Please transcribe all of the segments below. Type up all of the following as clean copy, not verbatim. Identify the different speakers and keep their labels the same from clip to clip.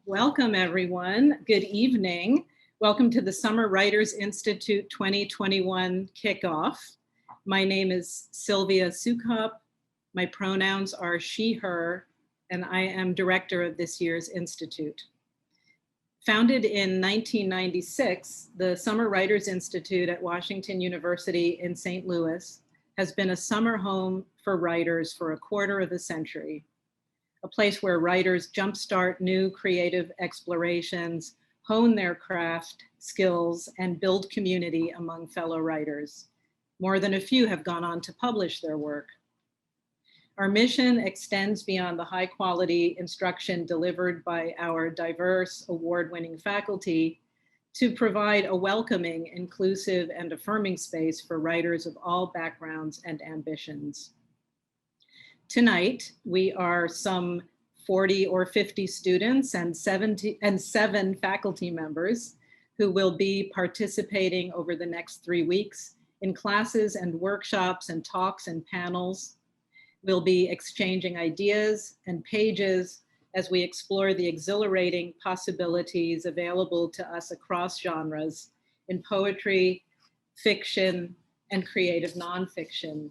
Speaker 1: Welcome, everyone. Good evening. Welcome to the Summer Writers Institute 2021 kickoff. My name is Sylvia Sukop. My pronouns are she, her, and I am director of this year's institute. Founded in 1996, the Summer Writers Institute at Washington University in St. Louis has been a summer home for writers for a quarter of a century. A place where writers jumpstart new creative explorations, hone their craft skills, and build community among fellow writers. More than a few have gone on to publish their work. Our mission extends beyond the high quality instruction delivered by our diverse, award-winning faculty to provide a welcoming, inclusive, and affirming space for writers of all backgrounds and ambitions. Tonight, we are some 40 or 50 students and 7 faculty members who will be participating over the next 3 weeks in classes and workshops and talks and panels. We'll be exchanging ideas and pages as we explore the exhilarating possibilities available to us across genres in poetry, fiction, and creative nonfiction.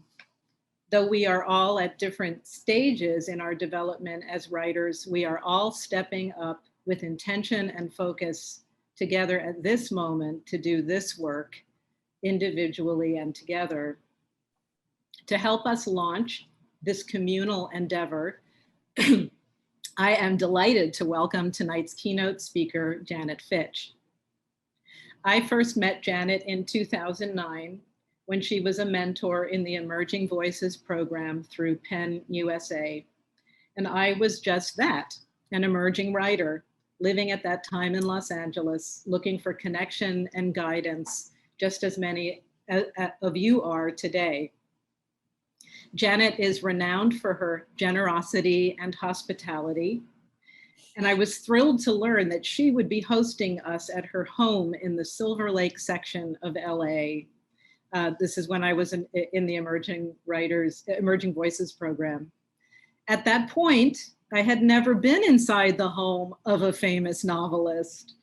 Speaker 1: Though we are all at different stages in our development as writers, we are all stepping up with intention and focus together at this moment to do this work individually and together. To help us launch this communal endeavor, I am delighted to welcome tonight's keynote speaker, Janet Fitch. I first met Janet in 2009 when she was a mentor in the Emerging Voices program through Penn USA. And I was just that, an emerging writer, living at that time in Los Angeles, looking for connection and guidance, just as many of you are today. Janet is renowned for her generosity and hospitality. And I was thrilled to learn that she would be hosting us at her home in the Silver Lake section of LA. This is when I was in the Emerging Voices program. At that point, I had never been inside the home of a famous novelist.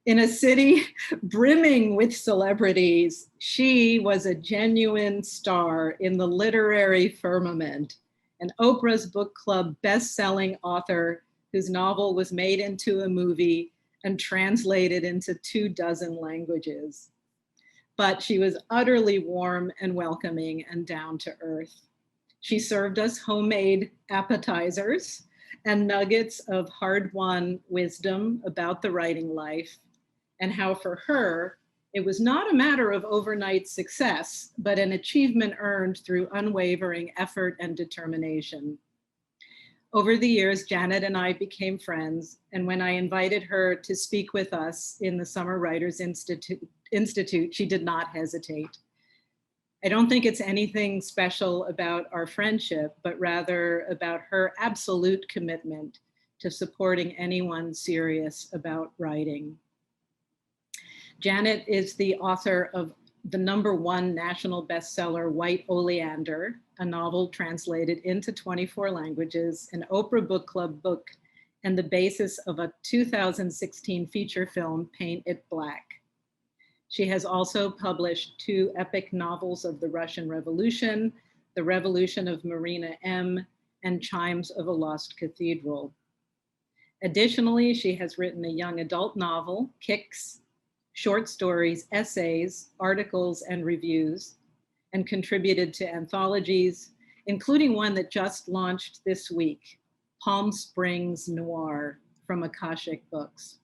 Speaker 1: In a city brimming with celebrities, she was a genuine star in the literary firmament, an Oprah's book club best-selling author whose novel was made into a movie and translated into 24 languages. But she was utterly warm and welcoming and down to earth. She served us homemade appetizers and nuggets of hard-won wisdom about the writing life and how for her, it was not a matter of overnight success, but an achievement earned through unwavering effort and determination. Over the years, Janet and I became friends, and when I invited her to speak with us in the Summer Writers Institute, she did not hesitate. I don't think it's anything special about our friendship, but rather about her absolute commitment to supporting anyone serious about writing. Janet is the author of the #1 national bestseller, White Oleander, a novel translated into 24 languages, an Oprah Book Club book, and the basis of a 2016 feature film, Paint It Black. She has also published 2 epic novels of the Russian Revolution, The Revolution of Marina M, and Chimes of a Lost Cathedral. Additionally, she has written a young adult novel, Kicks, short stories, essays, articles, and reviews, and contributed to anthologies, including one that just launched this week, Palm Springs Noir from Akashic Books.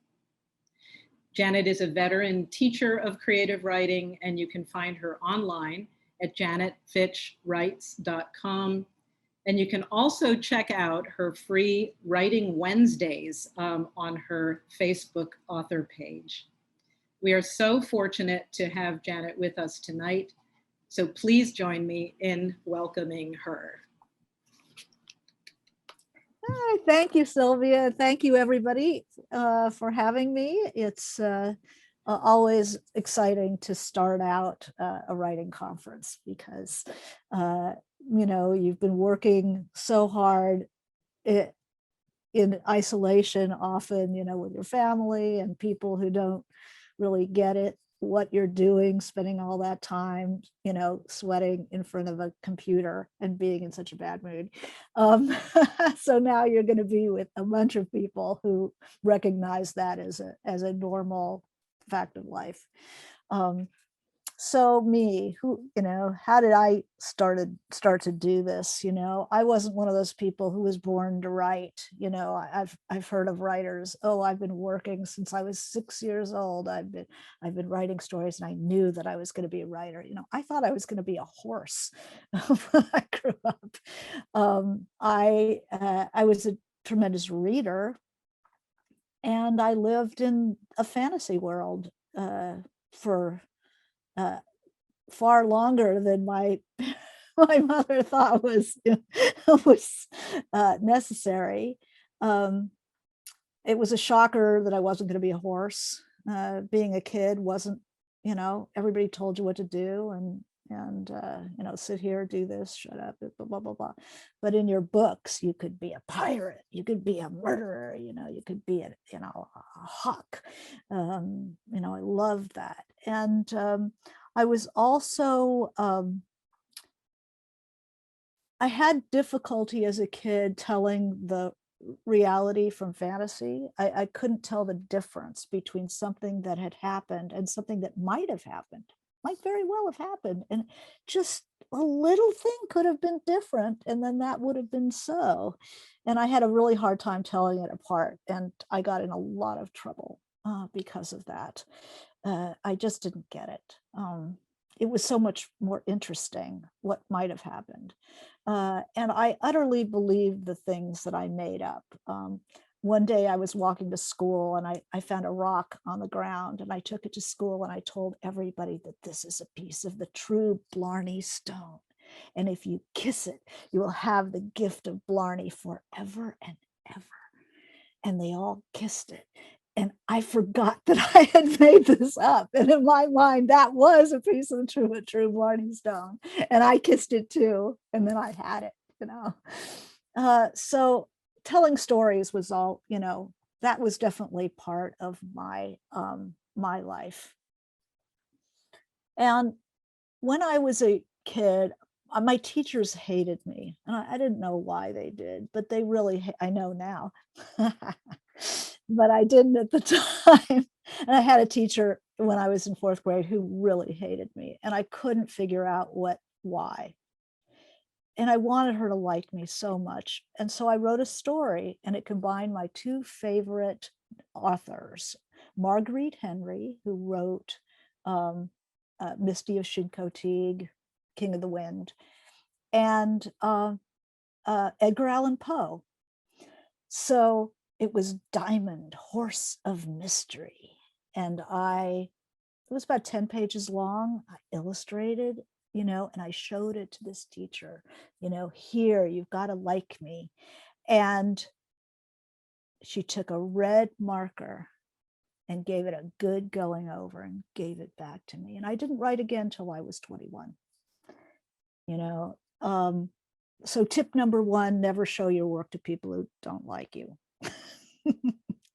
Speaker 1: Janet is a veteran teacher of creative writing, and you can find her online at janetfitchwrites.com. And you can also check out her free Writing Wednesdays on her Facebook author page. We are so fortunate to have Janet with us tonight, so please join me in welcoming her.
Speaker 2: Hi, thank you, Sylvia. Thank you, everybody, for having me. It's always exciting to start out a writing conference because, you know, you've been working so hard in isolation often, with your family and people who don't really get it, what you're doing, spending all that time, sweating in front of a computer and being in such a bad mood. So now you're going to be with a bunch of people who recognize that as a normal fact of life. So me, how did I start to do this? I wasn't one of those people who was born to write. I've heard of writers. Oh, I've been working since I was 6 years old. I've been writing stories, and I knew that I was going to be a writer. I thought I was going to be a horse when I grew up. I was a tremendous reader, and I lived in a fantasy world for far longer than my mother thought was necessary. It was a shocker that I wasn't going to be a horse. Being a kid wasn't, everybody told you what to do, and sit here, do this, shut up, blah blah blah blah. But in your books, you could be a pirate, you could be a murderer, you could be a hawk. I loved that. And I was also I had difficulty as a kid telling the reality from fantasy. I couldn't tell the difference between something that had happened and something that might have happened, might very well have happened. And just a little thing could have been different, and then that would have been so. And I had a really hard time telling it apart, and I got in a lot of trouble because of that. I just didn't get it. It was so much more interesting what might have happened. And I utterly believed the things that I made up. One day I was walking to school, and I found a rock on the ground, and I took it to school, and I told everybody that this is a piece of the true Blarney stone. And if you kiss it, you will have the gift of Blarney forever and ever. And they all kissed it. And I forgot that I had made this up. And in my mind, that was a piece of the true Blarney stone. And I kissed it too. And then I had it, So telling stories was all, that was definitely part of my life. And when I was a kid, my teachers hated me. And I didn't know why they did, but they really, I know now. But I didn't at the time. And I had a teacher when I was in 4th grade who really hated me, and I couldn't figure out why. And I wanted her to like me so much. And so I wrote a story, and it combined my 2 favorite authors, Marguerite Henry, who wrote Misty of Chincoteague, King of the Wind, and Edgar Allan Poe. So it was Diamond, Horse of Mystery. And it was about 10 pages long. I illustrated, and I showed it to this teacher, here, you've got to like me. And she took a red marker and gave it a good going over and gave it back to me. And I didn't write again till I was 21. So tip number 1, never show your work to people who don't like you.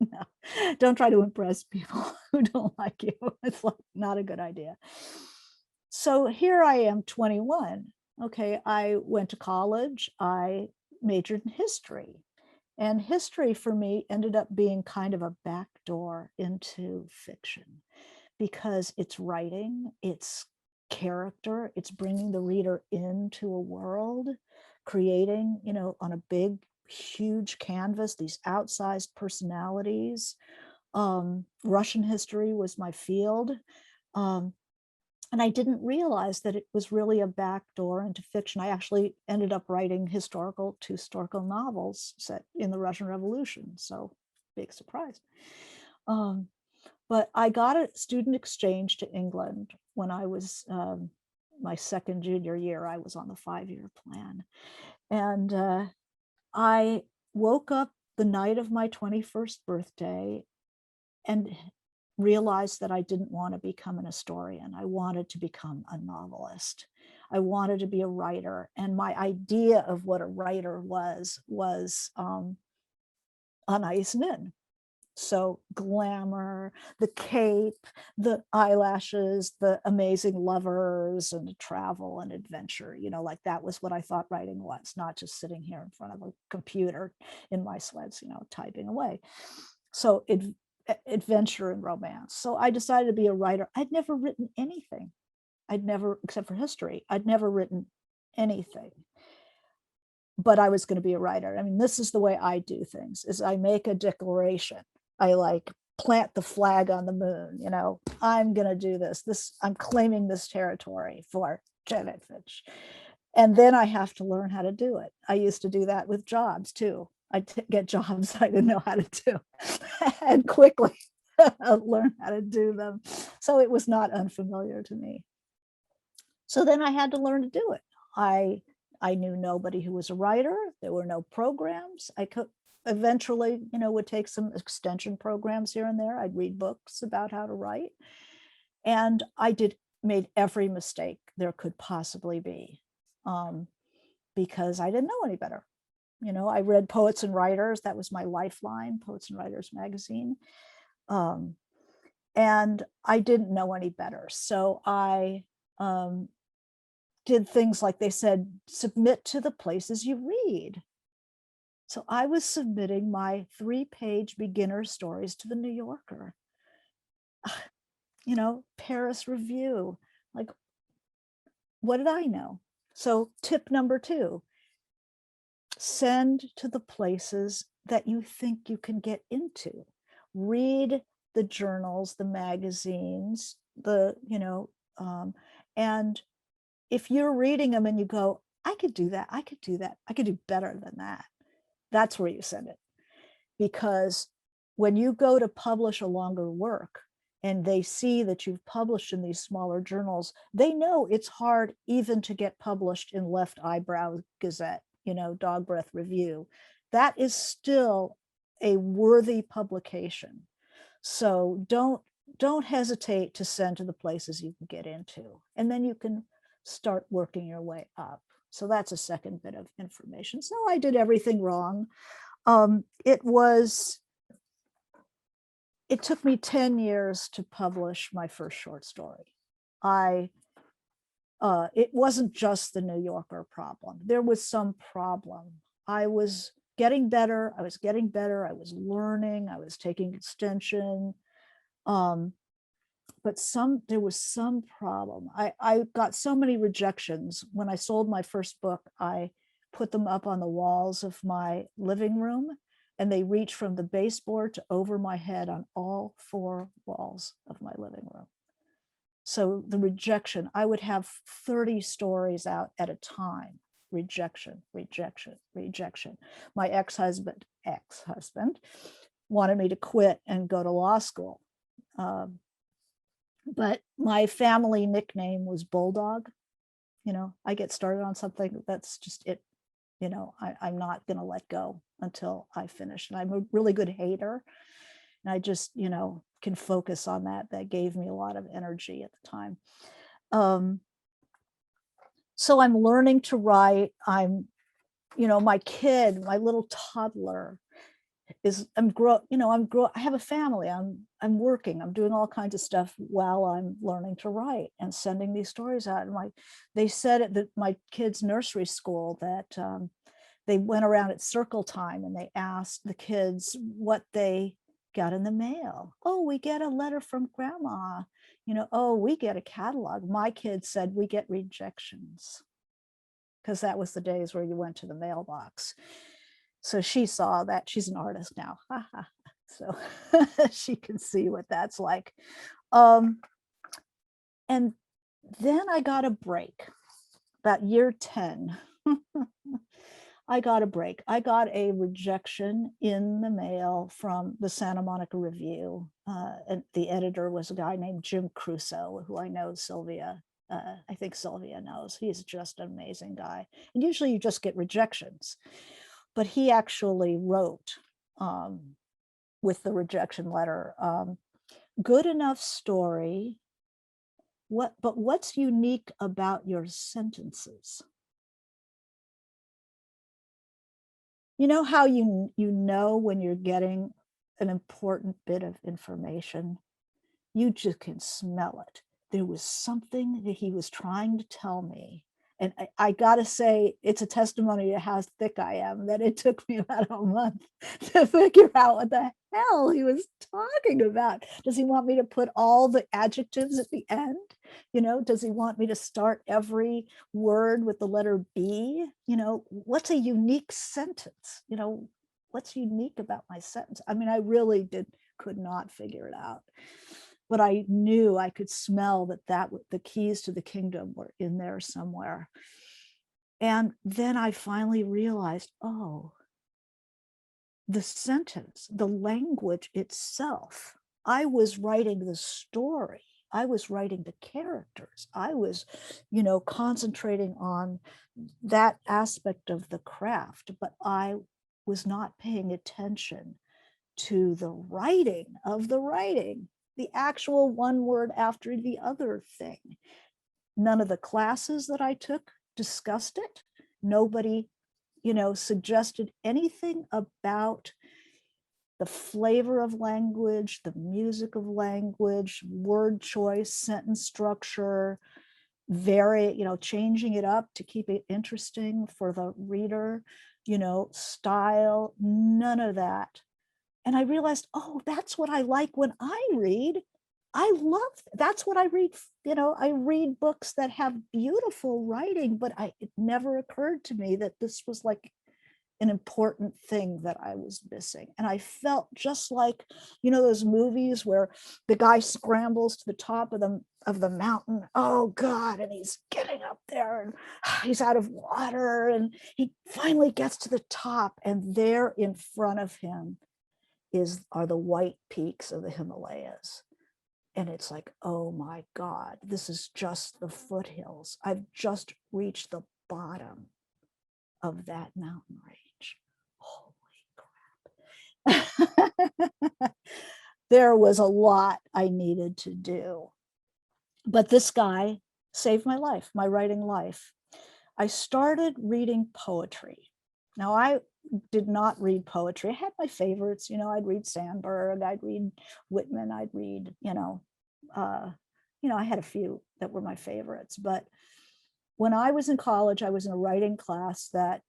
Speaker 2: No, don't try to impress people who don't like you. It's not a good idea. So here I am, 21. Okay, I went to college. I majored in history. And history for me ended up being kind of a backdoor into fiction, because it's writing, it's character, it's bringing the reader into a world, creating, on a big, huge canvas, these outsized personalities. Russian history was my field. And I didn't realize that it was really a backdoor into fiction. I actually ended up writing 2 historical novels set in the Russian Revolution. So big surprise. But I got a student exchange to England when I was my second junior year. I was on the 5-year plan. And I woke up the night of my 21st birthday and realized that I didn't want to become an historian. I wanted to become a novelist. I wanted to be a writer. And my idea of what a writer was Anais Nin. So glamour, the cape, the eyelashes, the amazing lovers, and the travel and adventure, like that was what I thought writing was, not just sitting here in front of a computer in my sweats, typing away. So adventure and romance. So I decided to be a writer. I'd never written anything. Except for history, I'd never written anything. But I was going to be a writer. I mean, this is the way I do things, is I make a declaration. I like plant the flag on the moon, I'm going to do this. I'm claiming this territory for Janet Fitch. And then I have to learn how to do it. I used to do that with jobs too. I'd get jobs I didn't know how to do and quickly learn how to do them. So it was not unfamiliar to me. So then I had to learn to do it. I knew nobody who was a writer. There were no programs. I could eventually, would take some extension programs here and there. I'd read books about how to write. And I made every mistake there could possibly be, because I didn't know any better. I read Poets and Writers. That was my lifeline, Poets and Writers magazine. And I didn't know any better. So I did things like they said, submit to the places you read. So I was submitting my 3-page beginner stories to the New Yorker, Paris Review. Like, what did I know? So tip number 2, send to the places that you think you can get into. Read the journals, the magazines, and if you're reading them and you go, I could do that, I could do that, I could do better than that, that's where you send it. Because when you go to publish a longer work and they see that you've published in these smaller journals, they know it's hard even to get published in Left Eyebrow Gazette, Dog Breath Review. That is still a worthy publication. So don't hesitate to send to the places you can get into, and then you can start working your way up. So that's a second bit of information. So I did everything wrong. It took me 10 years to publish my first short story. It wasn't just the New Yorker problem. There was some problem. I was getting better. I was learning. I was taking extension. But there was some problem. I got so many rejections. When I sold my first book, I put them up on the walls of my living room, and they reached from the baseboard to over my head on all 4 walls of my living room. So the rejection, I would have 30 stories out at a time. Rejection, rejection, rejection. My ex-husband wanted me to quit and go to law school. But my family nickname was Bulldog. I get started on something, that's just it. I'm not going to let go until I finish. And I'm a really good hater. And I just, can focus on that. That gave me a lot of energy at the time. So I'm learning to write. My kid, my little toddler, I have a family. I'm working. I'm doing all kinds of stuff while I'm learning to write and sending these stories out. And they said at my kids' nursery school that they went around at circle time and they asked the kids what they got in the mail. Oh, we get a letter from grandma. Oh, we get a catalog. My kids said we get rejections, because that was the days where you went to the mailbox. So she saw that. She's an artist now. So she can see what that's like. And then I got a break. About year 10, I got a break. I got a rejection in the mail from the Santa Monica Review. And the editor was a guy named Jim Crusoe, who I know Sylvia. I think Sylvia knows. He's just an amazing guy. And usually you just get rejections. But he actually wrote with the rejection letter, good enough story. But what's unique about your sentences? You know how you know when you're getting an important bit of information? You just can smell it. There was something that he was trying to tell me. And I gotta say, it's a testimony to how thick I am that it took me about a month to figure out what the hell he was talking about. Does he want me to put all the adjectives at the end? You know, does he want me to start every word with the letter B? You know, what's a unique sentence? You know, what's unique about my sentence? I mean, I really could not figure it out. But I knew, I could smell that the keys to the kingdom were in there somewhere. And then I finally realized, oh, the sentence, the language itself, I was writing the story. I was writing the characters. I was, you know, concentrating on that aspect of the craft, but I was not paying attention to the writing of the writing, the actual one word after the other thing. None of the classes that I took discussed it. Nobody, you know, suggested anything about the flavor of language, the music of language, word choice, sentence structure, you know, changing it up to keep it interesting for the reader, you know, style, none of that. And I realized, oh, that's what I like when I read. That's what I read. You know, I read books that have beautiful writing, but it never occurred to me that this was like an important thing that I was missing. And I felt just like, you know, those movies where the guy scrambles to the top of the mountain. Oh God, and he's getting up there and he's out of water and he finally gets to the top, and there in front of him are the white peaks of the Himalayas. And it's like, oh my God, this is just the foothills. I've just reached the bottom of that mountain range. Holy crap. There was a lot I needed to do. But this guy saved my life, my writing life. I started reading poetry. Now, I did not read poetry. I had my favorites, you know, I'd read Sandburg, I'd read Whitman, I'd read, I had a few that were my favorites. But when I was in college, I was in a writing class that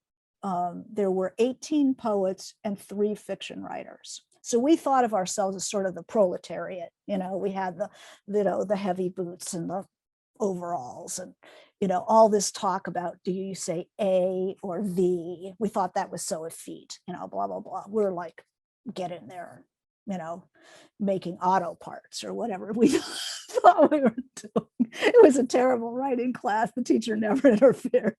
Speaker 2: there were 18 poets and 3 fiction writers. So we thought of ourselves as sort of the proletariat. You know, we had the heavy boots and the overalls and, you know, all this talk about, do you say a or the? We thought that was so effete, you know, blah, blah, blah. We're like, get in there, you know, making auto parts or whatever we thought we were doing. It was a terrible writing class. The teacher never interfered.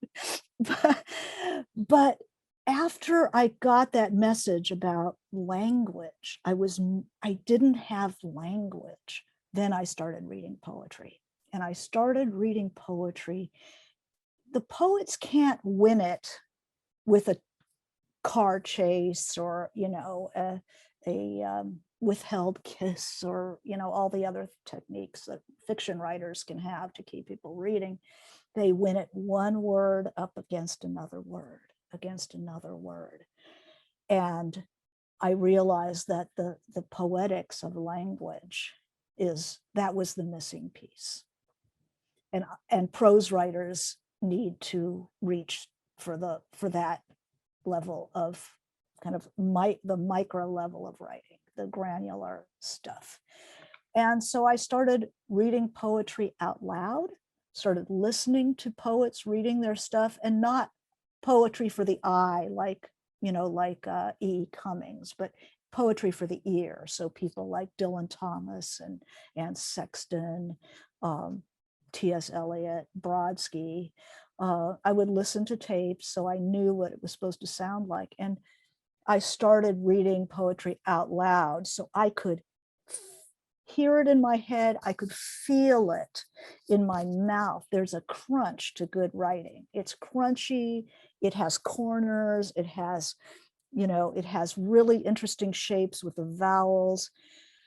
Speaker 2: But after I got that message about language, I didn't have language. Then I started reading poetry. And I started reading poetry. The poets can't win it with a car chase or, you know, a withheld kiss or, you know, all the other techniques that fiction writers can have to keep people reading. They win it one word up against another word, against another word. And I realized that the poetics of language that was the missing piece. And prose writers need to reach for that level of kind of the micro level of writing, the granular stuff. And so I started reading poetry out loud, started listening to poets reading their stuff, and not poetry for the eye, like E. Cummings, but poetry for the ear. So people like Dylan Thomas and Anne Sexton, T.S. Eliot, Brodsky. I would listen to tapes, so I knew what it was supposed to sound like. And I started reading poetry out loud so I could hear it in my head. I could feel it in my mouth. There's a crunch to good writing. It's crunchy. It has corners. It has really interesting shapes with the vowels.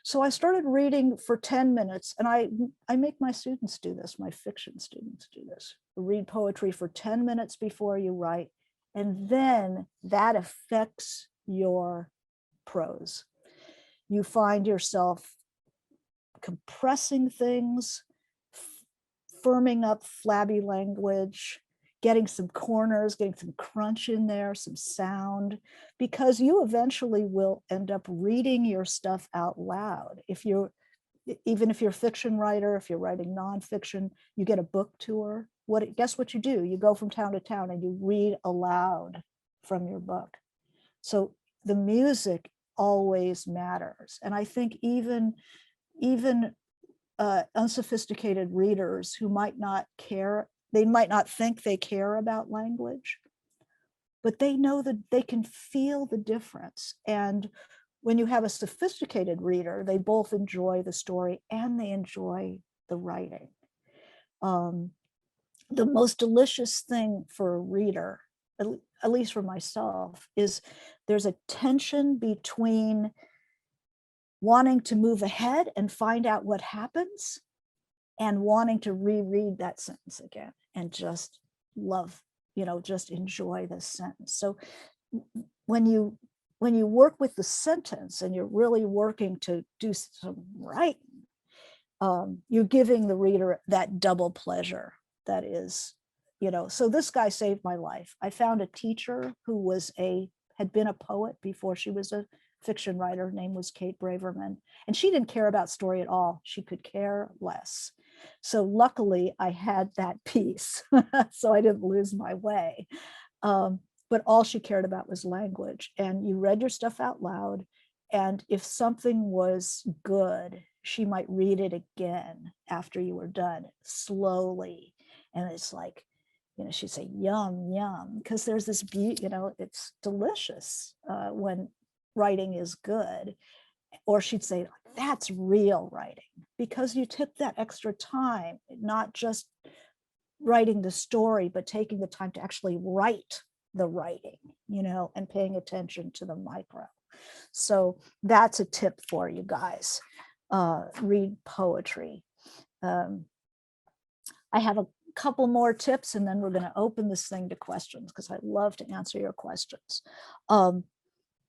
Speaker 2: So I started reading for 10 minutes, and I make my students do this, my fiction students do this. Read poetry for 10 minutes before you write, And then that affects your prose. You find yourself compressing things, firming up flabby language, getting some corners, getting some crunch in there, some sound, because you eventually will end up reading your stuff out loud. Even if you're a fiction writer, if you're writing nonfiction, you get a book tour. Guess what you do? You go from town to town and you read aloud from your book. So the music always matters. And I think even unsophisticated readers who might not care, they might not think they care about language, but they know that they can feel the difference. And when you have a sophisticated reader, they both enjoy the story and they enjoy the writing. The most delicious thing for a reader, at least for myself, is there's a tension between wanting to move ahead and find out what happens and wanting to reread that sentence again and just love, just enjoy this sentence. So when you work with the sentence and you're really working to do some writing, you're giving the reader that double pleasure that is, so this guy saved my life. I found a teacher who had been a poet before she was a fiction writer. Her name was Kate Braverman, and she didn't care about story at all. She could care less. So luckily I had that piece, so I didn't lose my way. But all she cared about was language. And you read your stuff out loud. And if something was good, she might read it again after you were done, slowly. And it's like, she'd say, yum, yum, because there's this beauty, it's delicious when writing is good. Or she'd say, that's real writing, because you took that extra time, not just writing the story, but taking the time to actually write the writing, and paying attention to the micro. So that's a tip for you guys. Read poetry. I have a couple more tips, and then we're going to open this thing to questions, because I love to answer your questions.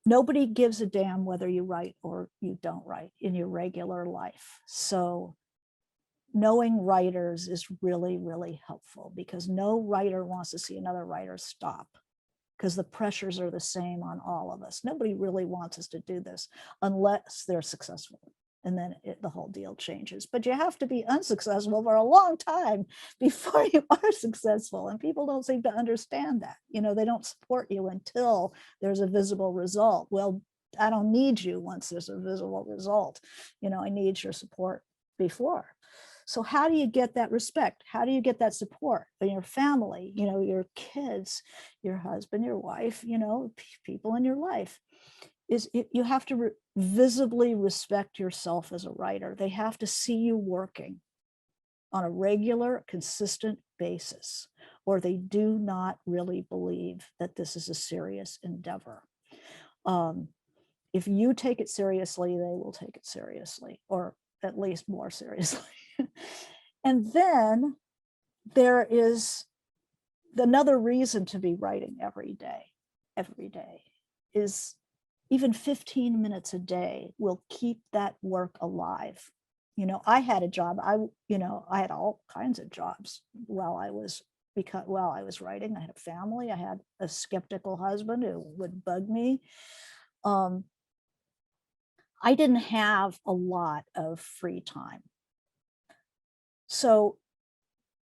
Speaker 2: Nobody gives a damn whether you write or you don't write in your regular life. So knowing writers is really, really helpful, because no writer wants to see another writer stop, because the pressures are the same on all of us. Nobody really wants us to do this unless they're successful. And then the whole deal changes. But you have to be unsuccessful for a long time before you are successful. And people don't seem to understand that. They don't support you until there's a visible result. Well, I don't need you once there's a visible result. I need your support before. So how do you get that respect? How do you get that support in your family, your kids, your husband, your wife, people in your life? You have to visibly respect yourself as a writer. They have to see you working on a regular, consistent basis, or they do not really believe that this is a serious endeavor. If you take it seriously, they will take it seriously, or at least more seriously. And then there is another reason to be writing every day is even 15 minutes a day will keep that work alive. I had a job. I had all kinds of jobs while I was writing. I had a family. I had a skeptical husband who would bug me. I didn't have a lot of free time. So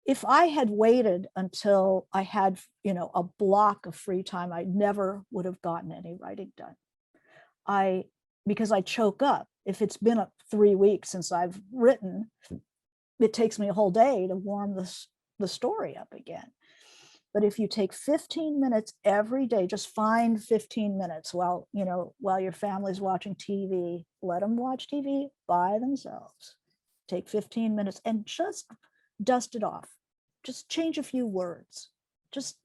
Speaker 2: if I had waited until I had, a block of free time, I never would have gotten any writing done. Because I choke up. If it's been 3 weeks since I've written, it takes me a whole day to warm the story up again. But if you take 15 minutes every day, just find 15 minutes while your family's watching TV, let them watch TV by themselves. Take 15 minutes and just dust it off. Just change a few words. Just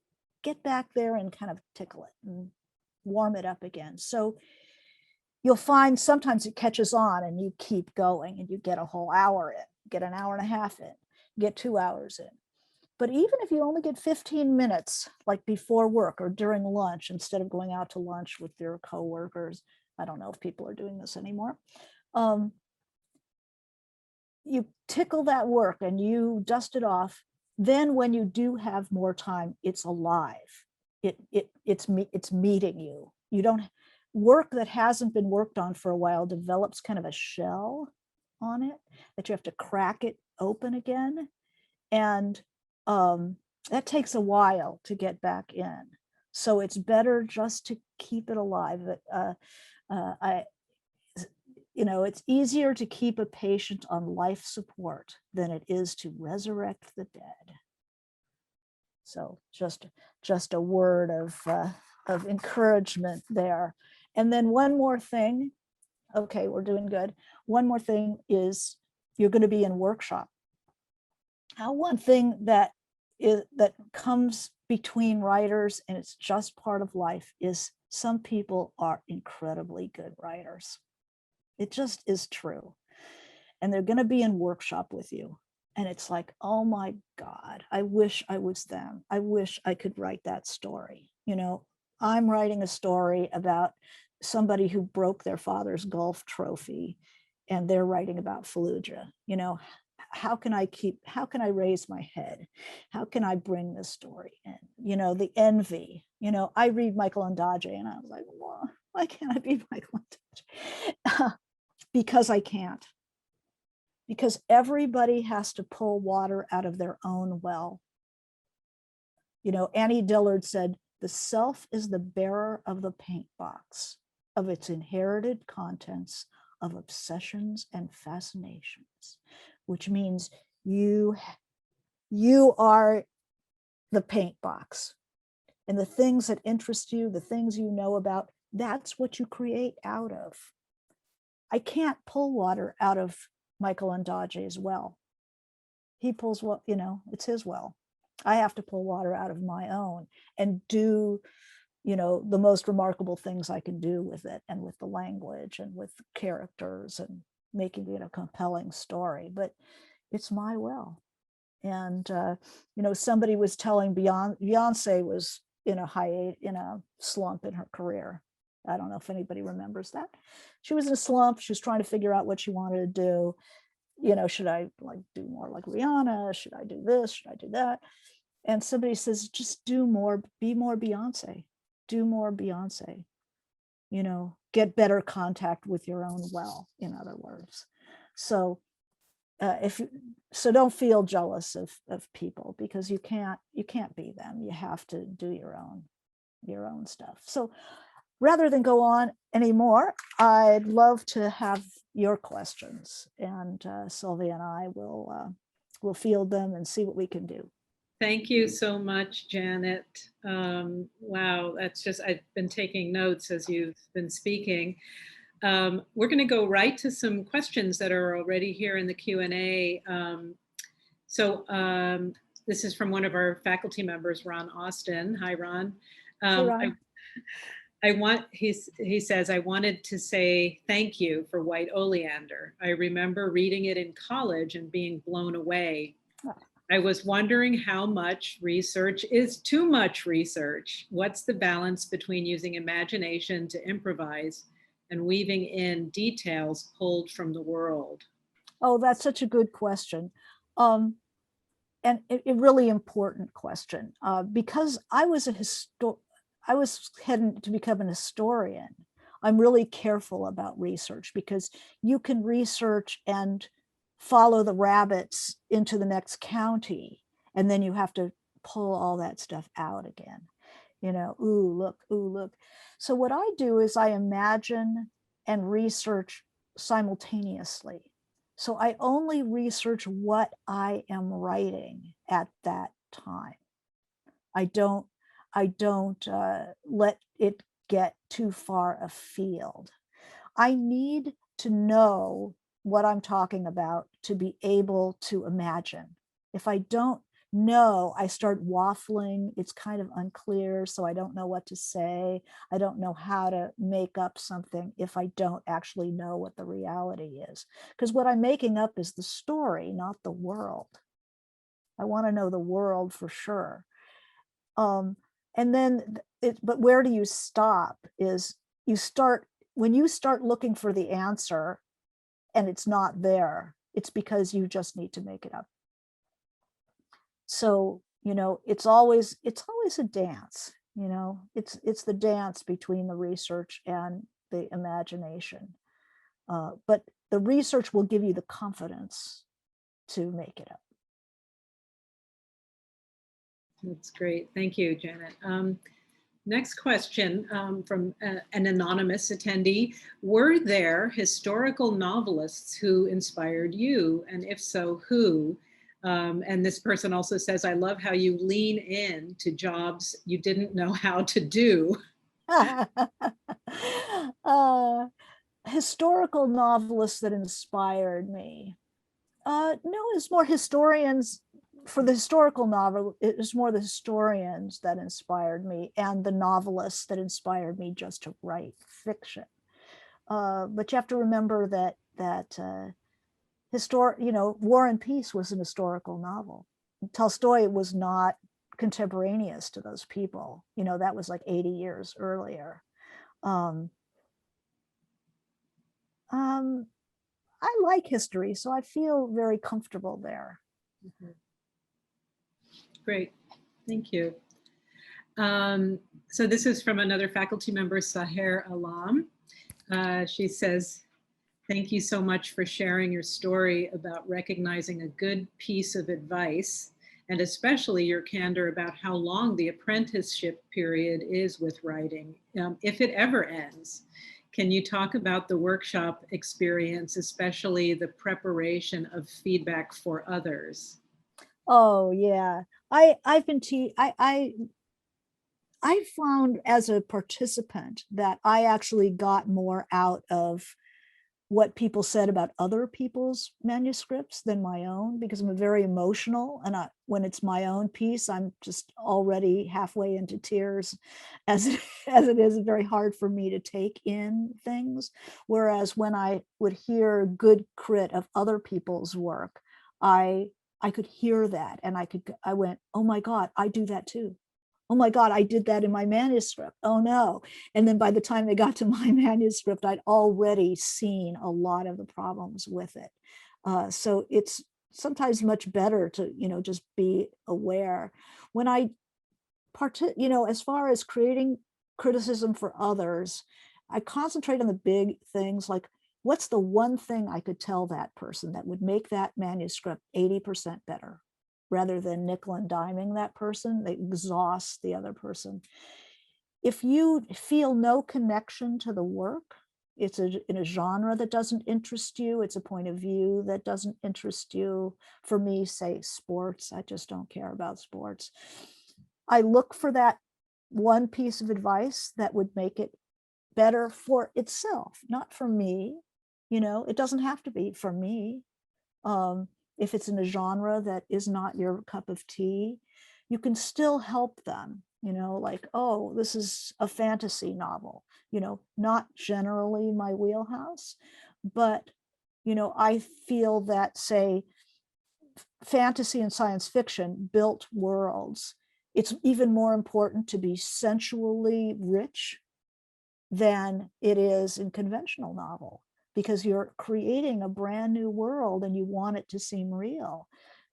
Speaker 2: get back there and kind of tickle it and warm it up again. So you'll find sometimes it catches on and you keep going and you get a whole hour in, get an hour and a half in, get 2 hours in. But even if you only get 15 minutes, like before work or during lunch, instead of going out to lunch with your coworkers, I don't know if people are doing this anymore. You tickle that work and you dust it off. Then when you do have more time, it's alive. It's meeting you. You don't work that hasn't been worked on for a while develops kind of a shell on it that you have to crack it open again. And that takes a while to get back in. So it's better just to keep it alive. It's easier to keep a patient on life support than it is to resurrect the dead. So just a word of encouragement there. And then one more thing. Okay, we're doing good. One more thing is you're going to be in workshop. Now, one thing that comes between writers, and it's just part of life, is some people are incredibly good writers. It just is true. And they're going to be in workshop with you. And it's like, oh my God, I wish I was them. I wish I could write that story. I'm writing a story about somebody who broke their father's golf trophy, and they're writing about Fallujah. How can I raise my head? How can I bring this story in? The envy. I read Michael Ondaatje and I was like, why can't I be Michael Ondaatje? Because I can't. Because everybody has to pull water out of their own well. Annie Dillard said, the self is the bearer of the paint box, of its inherited contents, of obsessions and fascinations, which means you are the paint box. And the things that interest you, the things you know about, that's what you create out of. I can't pull water out of Michael Ondaatje's well. He pulls what, it's his well. I have to pull water out of my own and do, the most remarkable things I can do with it, and with the language and with the characters, and making it a compelling story. But it's my well. And, somebody was telling Beyonce was in a slump in her career. I don't know if anybody remembers that. She was in a slump. She was trying to figure out what she wanted to do. Should I do more like Rihanna? Should I do this? Should I do that? And somebody says, just do more, be more Beyonce, do more Beyonce, get better contact with your own well, in other words. So don't feel jealous of people, because you can't be them. You have to do your own stuff. So rather than go on anymore, I'd love to have your questions, and Sylvia and I will field them and see what we can do.
Speaker 1: Thank you so much, Janet. Wow, I've been taking notes as you've been speaking. We're going to go right to some questions that are already here in the Q&A. This is from one of our faculty members, Ron Austin. Hi, Ron.
Speaker 2: Hey, Ron.
Speaker 1: He says, I wanted to say thank you for White Oleander. I remember reading it in college and being blown away. Oh. I was wondering how much research is too much research. What's the balance between using imagination to improvise and weaving in details pulled from the world?
Speaker 2: Oh, that's such a good question. And a really important question, because I was heading to become an historian. I'm really careful about research, because you can research and follow the rabbits into the next county, and then you have to pull all that stuff out again. Ooh, look. So what I do is I imagine and research simultaneously. So I only research what I am writing at that time. I don't let it get too far afield. I need to know what I'm talking about to be able to imagine. If I don't know, I start waffling. It's kind of unclear, so I don't know what to say. I don't know how to make up something if I don't actually know what the reality is. Because what I'm making up is the story, not the world. I want to know the world for sure. And then, but where do you stop is when you start looking for the answer and it's not there, it's because you just need to make it up. So, it's always a dance, it's the dance between the research and the imagination. But the research will give you the confidence to make it up.
Speaker 1: That's great. Thank you, Janet. Next question from an anonymous attendee. Were there historical novelists who inspired you? And if so, who? And this person also says, I love how you lean in to jobs you didn't know how to do.
Speaker 2: Historical novelists that inspired me. No, it's more historians. For the historical novel, it was more the historians that inspired me and the novelists that inspired me just to write fiction. But you have to remember that War and Peace was an historical novel. Tolstoy was not contemporaneous to those people. That was like 80 years earlier. I like history, so I feel very comfortable there.
Speaker 1: Mm-hmm. Great, thank you. So this is from another faculty member, Saher Alam. She says, thank you so much for sharing your story about recognizing a good piece of advice, and especially your candor about how long the apprenticeship period is with writing, if it ever ends. Can you talk about the workshop experience, especially the preparation of feedback for others?
Speaker 2: Oh yeah, I found as a participant that I actually got more out of what people said about other people's manuscripts than my own, because I'm very emotional, and when it's my own piece, I'm just already halfway into tears as it is very hard for me to take in things. Whereas when I would hear good crit of other people's work, I could hear that, and I went, oh my God, I do that too. Oh my God, I did that in my manuscript. Oh no. And then by the time they got to my manuscript, I'd already seen a lot of the problems with it. So it's sometimes much better to, just be aware. When as far as creating criticism for others, I concentrate on the big things, like what's the one thing I could tell that person that would make that manuscript 80% better? Rather than nickel and diming that person, they exhaust the other person. If you feel no connection to the work, it's in a genre that doesn't interest you, it's a point of view that doesn't interest you. For me, say sports, I just don't care about sports. I look for that one piece of advice that would make it better for itself, not for me. It doesn't have to be for me. If it's in a genre that is not your cup of tea, you can still help them, like, oh, this is a fantasy novel, not generally my wheelhouse, but, I feel that, say, fantasy and science fiction built worlds. It's even more important to be sensually rich than it is in conventional novel, because you're creating a brand new world and you want it to seem real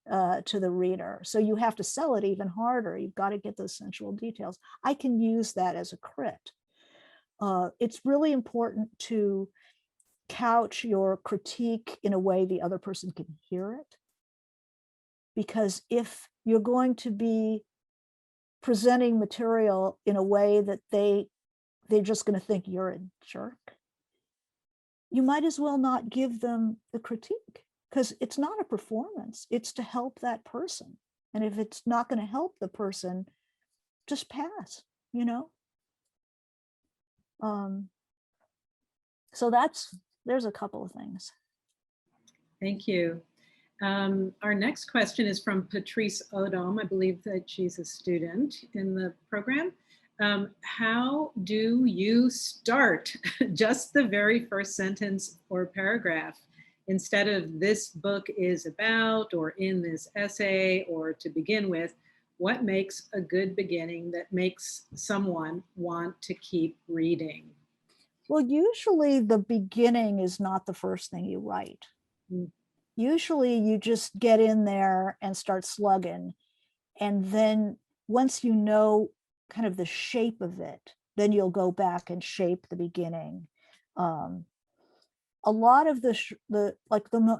Speaker 2: to the reader. So you have to sell it even harder. You've got to get those sensual details. I can use that as a crit. It's really important to couch your critique in a way the other person can hear it. Because if you're going to be presenting material in a way that they're just going to think you're a jerk, you might as well not give them the critique, because it's not a performance, it's to help that person. And if it's not going to help the person, just pass, So there's a couple of things.
Speaker 1: Thank you. Our next question is from Patrice Odom. I believe that she's a student in the program. How do you start? Just the very first sentence or paragraph. instead of this book is about, or in this essay, or to begin with, what makes a good beginning that makes someone want to keep reading?
Speaker 2: Well, usually the beginning is not the first thing you write.
Speaker 1: Mm.
Speaker 2: Usually you just get in there and start slugging. And then once you know kind of the shape of it, then you'll go back and shape the beginning. A lot of the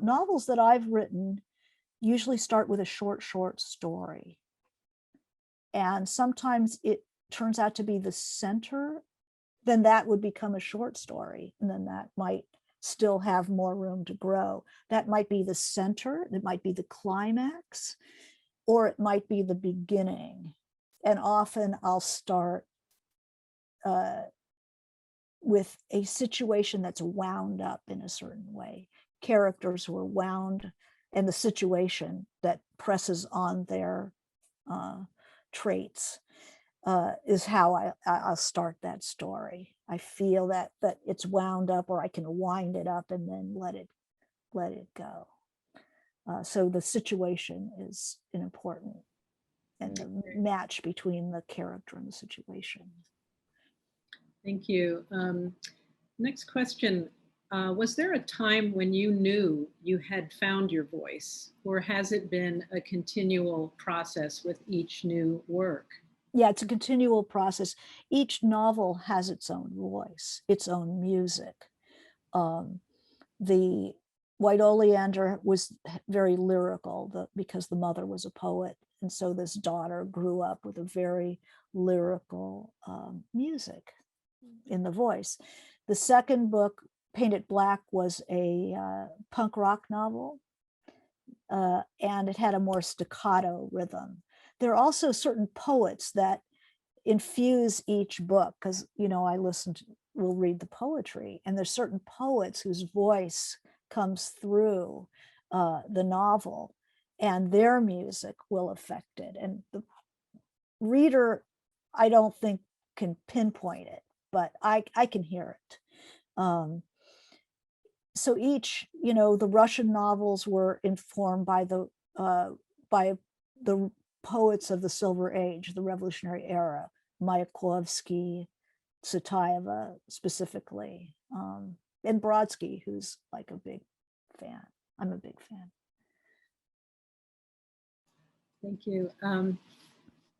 Speaker 2: novels that I've written usually start with a short story. And sometimes it turns out to be the center, then that would become a short story. And then that might still have more room to grow. That might be the center, it might be the climax, or it might be the beginning. And often I'll start with a situation that's wound up in a certain way. Characters who are wound, and the situation that presses on their traits is how I'll start that story. I feel that it's wound up, or I can wind it up and then let it go. So the situation is an important, and the match between the character and the situation.
Speaker 1: Thank you. Next question. Was there a time when you knew you had found your voice, or has it been a continual process with each new work?
Speaker 2: Yeah, it's a continual process. Each novel has its own voice, its own music. The White Oleander was very lyrical because the mother was a poet. And so this daughter grew up with a very lyrical music in the voice. The second book, Painted Black, was a punk rock novel, and it had a more staccato rhythm. There are also certain poets that infuse each book, because we'll read the poetry, and there's certain poets whose voice comes through the novel, and their music will affect it. And the reader, I don't think, can pinpoint it, but I can hear it. So each, the Russian novels were informed by the poets of the Silver Age, the Revolutionary Era, Mayakovsky, Tsvetaeva specifically, and Brodsky, who's like a big fan. I'm a big fan.
Speaker 1: Thank you.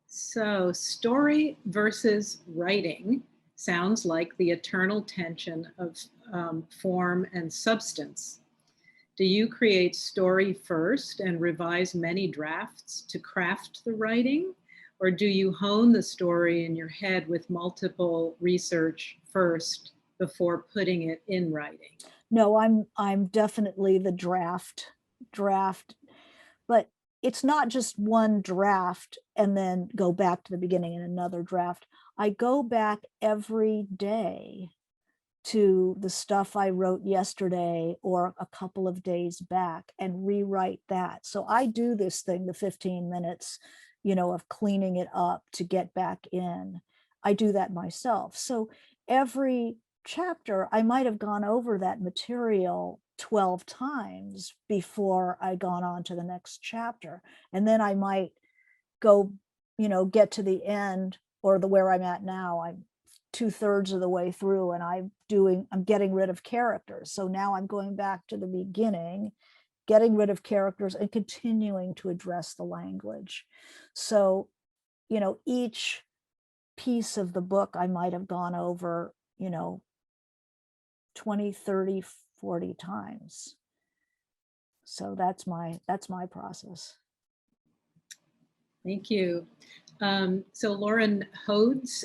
Speaker 1: So story versus writing sounds like the eternal tension of form and substance. Do you create story first and revise many drafts to craft the writing? Or do you hone the story in your head with multiple research first before putting it in writing?
Speaker 2: No, I'm definitely the draft, but it's not just one draft and then go back to the beginning and another draft. I go back every day to the stuff I wrote yesterday or a couple of days back and rewrite that. So I do this thing, the 15 minutes, of cleaning it up to get back in. I do that myself. So every chapter, I might have gone over that material 12 times before I gone on to the next chapter. And then I might go, get to the end, or where I'm at now. I'm 2/3 of the way through, and I'm getting rid of characters. So now I'm going back to the beginning, getting rid of characters and continuing to address the language. So, each piece of the book I might have gone over, 20, 30, 40 times. So that's my process.
Speaker 1: Thank you. So Lauren Hodes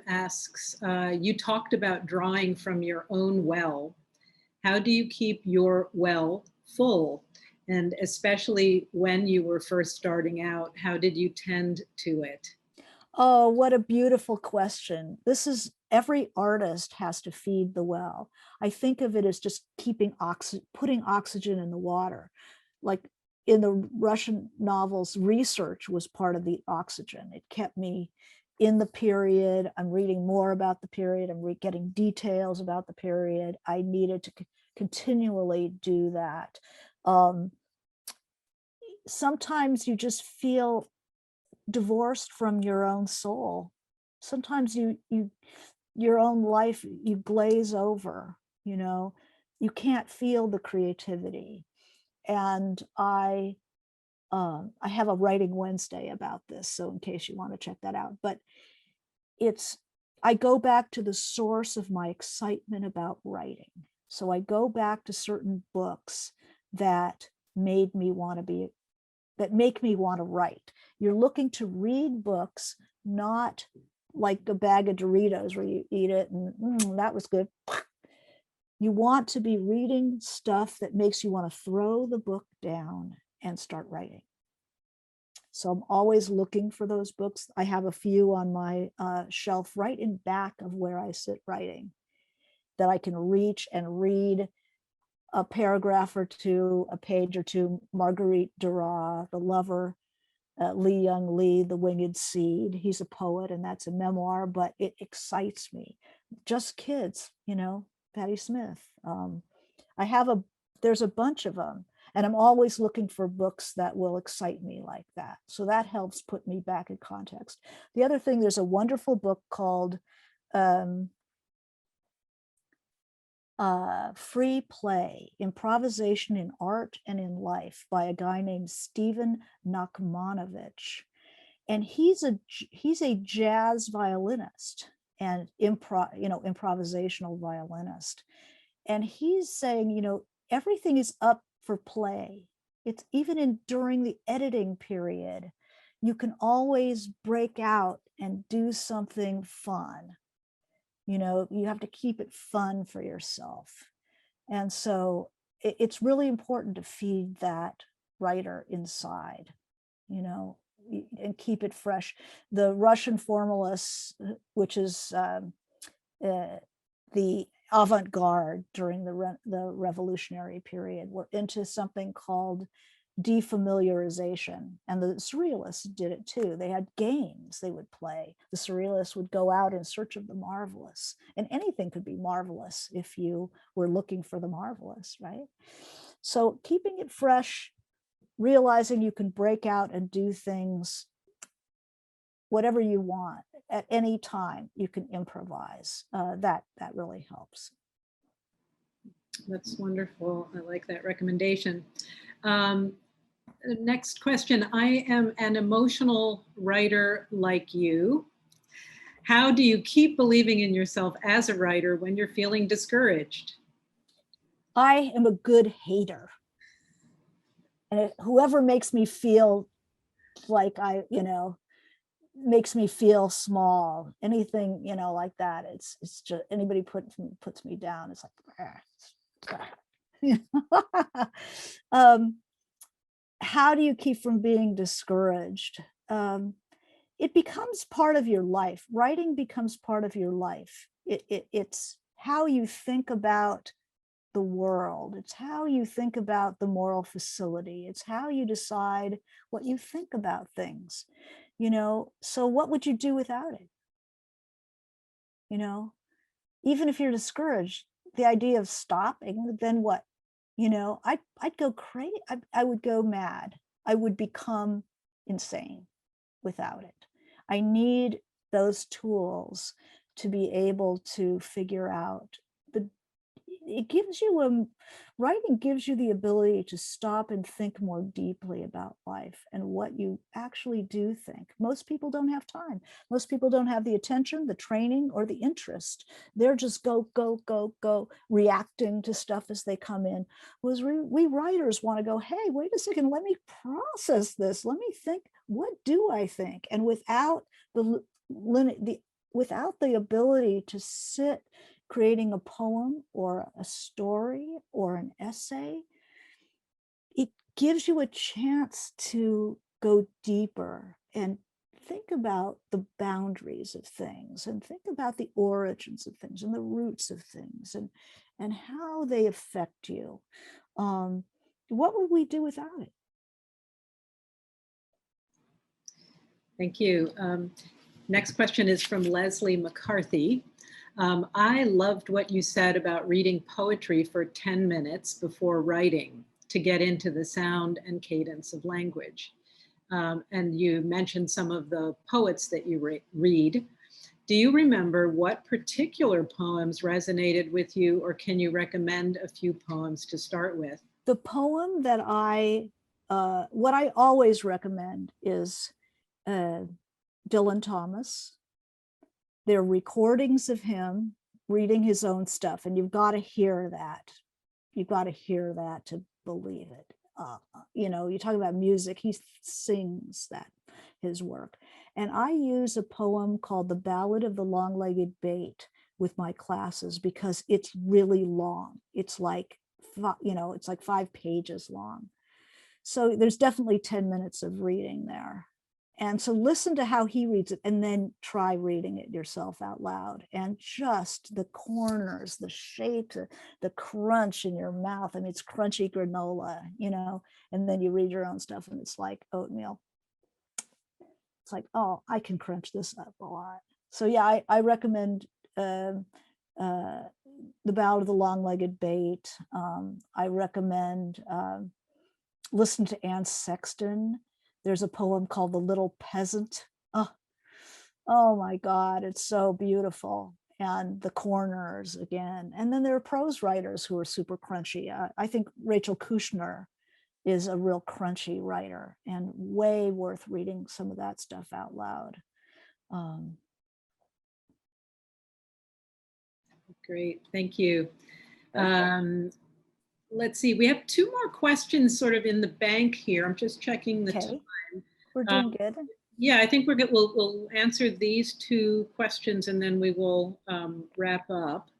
Speaker 1: asks, you talked about drawing from your own well. How do you keep your well full? And especially when you were first starting out, how did you tend to it?
Speaker 2: Oh, what a beautiful question. Every artist has to feed the well. I think of it as just putting oxygen in the water. Like in the Russian novels, research was part of the oxygen. It kept me in the period. I'm reading more about the period. I'm getting details about the period. I needed to continually do that. Sometimes you just feel divorced from your own soul. Sometimes your own life, you glaze over, you know, you can't feel the creativity. And I have a Writing Wednesday about this, so in case you want to check that out. But I go back to the source of my excitement about writing. So I go back to certain books that make me want to write. You're looking to read books, not like a bag of Doritos where you eat it and that was good. You want to be reading stuff that makes you want to throw the book down and start writing. So I'm always looking for those books. I have a few on my shelf right in back of where I sit writing that I can reach and read a paragraph or two, a page or two. Marguerite Duras, The Lover, Lee Young Lee, The Winged Seed. He's a poet and that's a memoir, but it excites me. Just Kids, you know, Patti Smith. There's a bunch of them. And I'm always looking for books that will excite me like that. So that helps put me back in context. The other thing, there's a wonderful book called Free Play, Improvisation in Art and in Life by a guy named Stephen Nachmanovich. And he's a jazz violinist and improvisational violinist. And he's saying, you know, everything is up for play. It's even during the editing period, you can always break out and do something fun. You know, you have to keep it fun for yourself. And so it's really important to feed that writer inside, you know, and keep it fresh. The Russian formalists, which is the avant-garde during the revolutionary period, were into something called defamiliarization, and the surrealists did it too. They had games they would play. The surrealists would go out in search of the marvelous, and anything could be marvelous if you were looking for the marvelous, right? So keeping it fresh, realizing you can break out and do things whatever you want at any time. You can improvise. That really helps.
Speaker 1: That's wonderful. I like that recommendation. Next question. I am an emotional writer like you. How do you keep believing in yourself as a writer when you're feeling discouraged?
Speaker 2: I am a good hater. And whoever makes me feel like makes me feel small, anything, you know, like that. It's just anybody puts me down. It's like, how do you keep from being discouraged? It becomes part of your life. Writing becomes part of your life. It's how you think about the world. It's how you think about the moral facility. It's how you decide what you think about things, you know. So what would you do without it? You know, even if you're discouraged, the idea of stopping, then what? You know, I'd go crazy. I would go mad. I would become insane without it. I need those tools to be able to figure out it gives you writing gives you the ability to stop and think more deeply about life and what you actually do think. Most people don't have time. Most people don't have the attention, the training, or the interest. They're just go, reacting to stuff as they come in. Whereas we writers want to go, hey, wait a second, let me process this. Let me think, what do I think? And without the ability to sit creating a poem or a story or an essay, it gives you a chance to go deeper and think about the boundaries of things and think about the origins of things and the roots of things and how they affect you. What would we do without it?
Speaker 1: Thank you. Next question is from Leslie McCarthy. I loved what you said about reading poetry for 10 minutes before writing to get into the sound and cadence of language. And you mentioned some of the poets that you read. Do you remember what particular poems resonated with you, or can you recommend a few poems to start with?
Speaker 2: The poem that what I always recommend is Dylan Thomas. They're recordings of him reading his own stuff, and you've got to hear that. You've got to hear that to believe it. You know, you talk about music, he sings that, his work. And I use a poem called The Ballad of the Long-Legged Bait with my classes because it's really long. It's like, you know, it's like 5 pages long. So there's definitely 10 minutes of reading there. And so listen to how he reads it and then try reading it yourself out loud. And just the corners, the shape, the crunch in your mouth. I mean, it's crunchy granola, you know, and then you read your own stuff and it's like oatmeal. It's like, oh, I can crunch this up a lot. So yeah, I recommend The Ballad of the Long-Legged Bait. I recommend listen to Anne Sexton. There's a poem called The Little Peasant. Oh my God, it's so beautiful. And the corners again. And then there are prose writers who are super crunchy. I think Rachel Kushner is a real crunchy writer and way worth reading some of that stuff out loud.
Speaker 1: Great, thank you. Let's see, we have 2 more questions sort of in the bank here. I'm just checking the time.
Speaker 2: We're doing good.
Speaker 1: Yeah, I think we're good. We'll answer these 2 questions and then we will wrap up.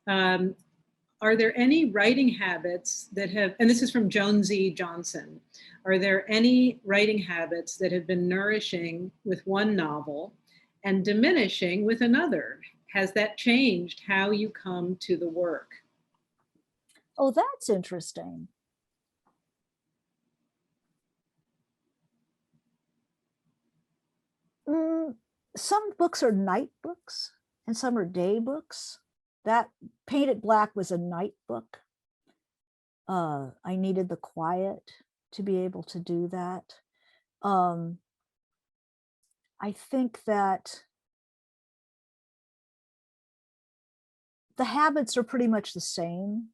Speaker 1: Are there any writing habits that have, and this is from Jonesy Johnson, are there any writing habits that have been nourishing with one novel and diminishing with another? Has that changed how you come to the work?
Speaker 2: Oh, that's interesting. Some books are night books and some are day books. That Painted Black was a night book. I needed the quiet to be able to do that. I think that the habits are pretty much the same,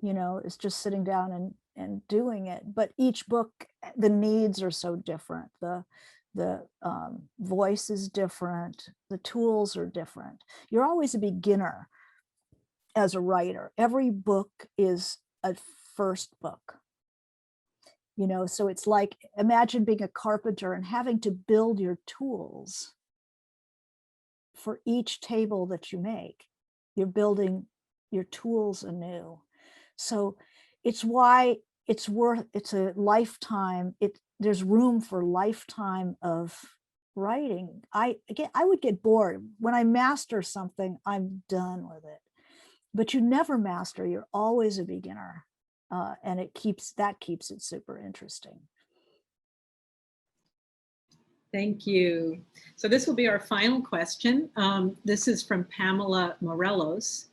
Speaker 2: you know, it's just sitting down and doing it. But each book, the needs are so different. The voice is different. The tools are different. You're always a beginner as a writer. Every book is a first book. You know, so it's like, imagine being a carpenter and having to build your tools for each table that you make. You're building your tools anew. So it's why it's a lifetime. There's room for lifetime of writing. I would get bored. When I master something, I'm done with it. But you never master, you're always a beginner. And that keeps it super interesting.
Speaker 1: Thank you. So this will be our final question. This is from Pamela Morelos.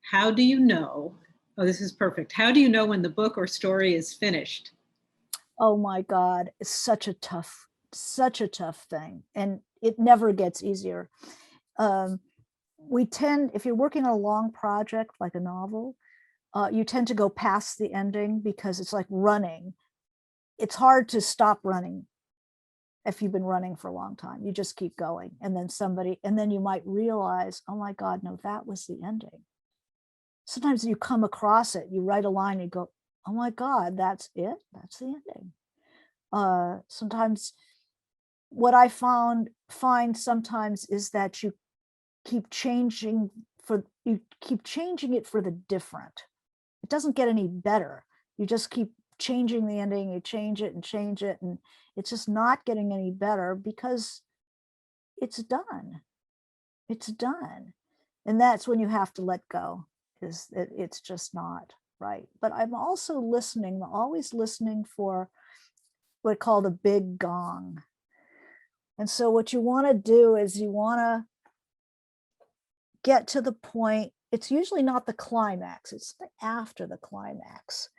Speaker 1: How do you know? Oh, this is perfect. How do you know when the book or story is finished?
Speaker 2: Oh my God, it's such a tough thing. And it never gets easier. If you're working on a long project like a novel, you tend to go past the ending because it's like running. It's hard to stop running if you've been running for a long time. You just keep going. And then you might realize, oh my God, no, that was the ending. Sometimes you come across it, you write a line, you go, oh my God, that's it? That's the ending. Sometimes what I find sometimes is that you keep changing it for the different. It doesn't get any better. You just keep changing the ending, you change it, and it's just not getting any better because it's done. It's done. And that's when you have to let go, because it's just not right. But I'm also always listening for what I call the big gong. And so what you want to do is you want to get to the point, it's usually not the climax, it's after the climax,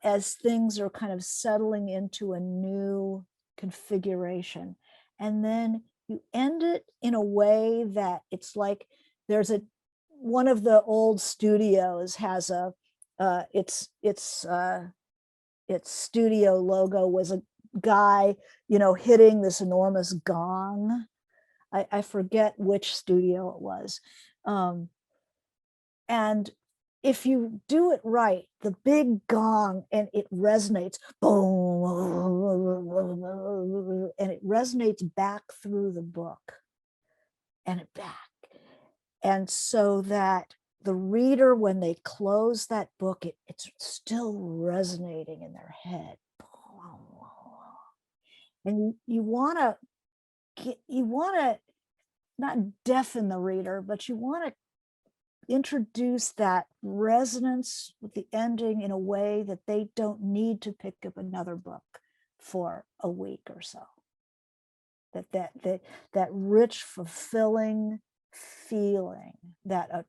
Speaker 2: as things are kind of settling into a new configuration. And then you end it in a way that it's like there's one of the old studios has its studio logo was a guy, hitting this enormous gong. I forget which studio it was. And if you do it right, the big gong, and it resonates, boom, and it resonates back through the book and back. And so that the reader, when they close that book, it's still resonating in their head. And you want to not deafen the reader, but you want to introduce that resonance with the ending in a way that they don't need to pick up another book for a week or so. That rich, fulfilling feeling that a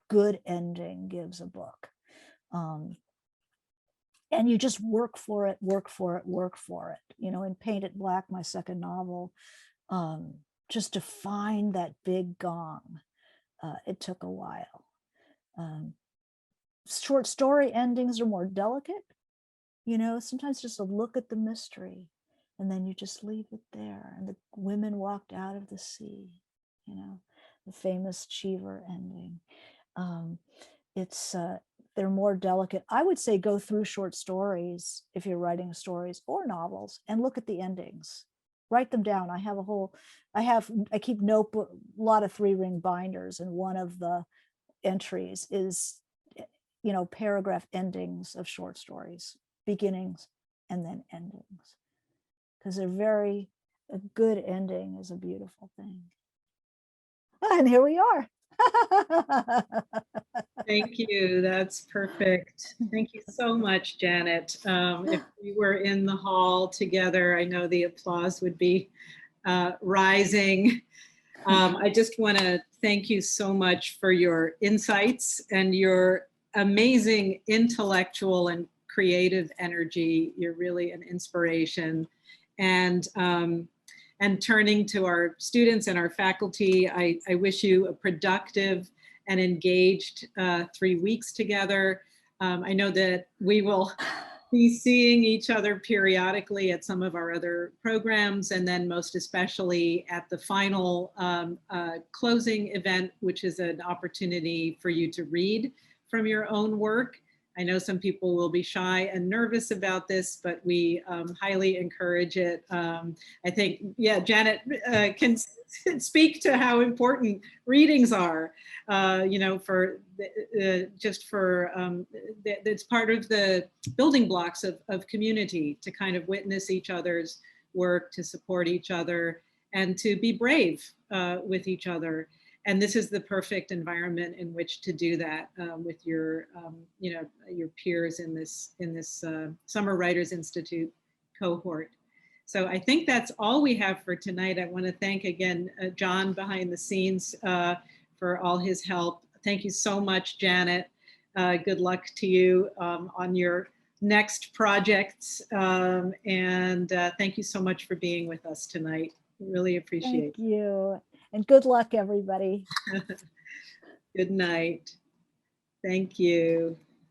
Speaker 2: good ending gives a book. And you just work for it. In Paint It Black, my second novel, just to find that big gong, it took a while. Short story endings are more delicate. Sometimes just a look at the mystery, and then you just leave it there. And the women walked out of the sea, the famous Cheever ending. They're more delicate. I would say go through short stories if you're writing stories or novels and look at the endings. Write them down. I keep notebook, a lot of 3-ring binders, and one of the entries is, paragraph endings of short stories, beginnings and then endings, because a good ending is a beautiful thing. And here we are.
Speaker 1: Thank you. That's perfect. Thank you so much, Janet. If we were in the hall together, I know the applause would be rising. I just want to thank you so much for your insights and your amazing intellectual and creative energy. You're really an inspiration. And turning to our students and our faculty, I wish you a productive and engaged 3 weeks together. I know that we will be seeing each other periodically at some of our other programs, and then most especially at the final closing event, which is an opportunity for you to read from your own work. I know some people will be shy and nervous about this, but we highly encourage it. I think, yeah, Janet can speak to how important readings are, it's part of the building blocks of community, to kind of witness each other's work, to support each other, and to be brave with each other. And this is the perfect environment in which to do that with your peers in this Summer Writers Institute cohort. So I think that's all we have for tonight. I want to thank again John behind the scenes for all his help. Thank you so much, Janet. Good luck to you on your next projects. And thank you so much for being with us tonight. Really appreciate it.
Speaker 2: Thank you. And good luck, everybody.
Speaker 1: Good night. Thank you.